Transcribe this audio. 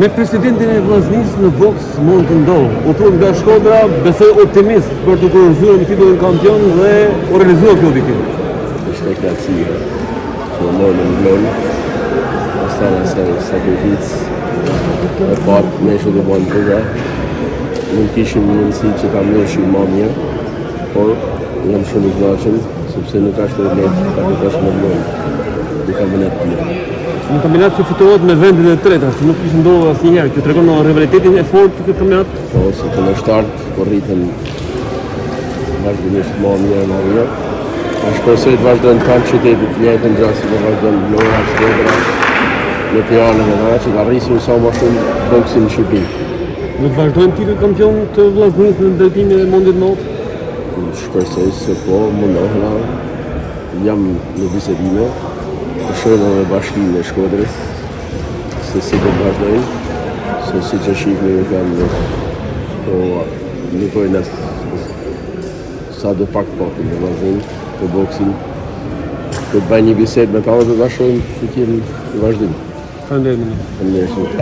Me presidentin e vllaznisë në boks mund të ndodhë. U thuan nga Shkodra, besoj optimist për të kurorzuar me titullin kampion dhe u realizua kjo objektiv. Ishte knatësi që më morëm në glonë. Stava se sakrificë e patë me që të banë përga. Nuk kishim mundësi që ta mërshim ma mirë, por jam shumë i knaqen, sepse nuk ashtë të lehtë ta fitosh në glonë. Në kampionat të tjerë. Në kampionat që fitohet me vendin e treta, që nuk kishë ndodhur asnjëherë, që tregon rivalitetin e fortë të këtë kampionat. Po, se të në shtartë, po rritën vazhdimisht ma mirë. A shpresoj të vazhdojnë kanë qytetit të njëjtën gjë si po vazhdojnë Vlora, Shkodra, në Tiranë dhe që të arrisim sa më shumë boksin në Shqipëri. Do të vazhdojnë titull kampion të vllaznisë në drejtimin e Mondit të Naut? Shpresoj se po, mundohna. Jam në bisedime, të shohim me bashkimin e Shkodrës, se si do të vazhdojnë, se si që shihni ju kanë, po nikojnë sa do pak në vazhdim, të boksin, të bëjnë një bisedë me ta dhe të shohim që t'jenë në vazhdim. Faleminderit. Faleminderit.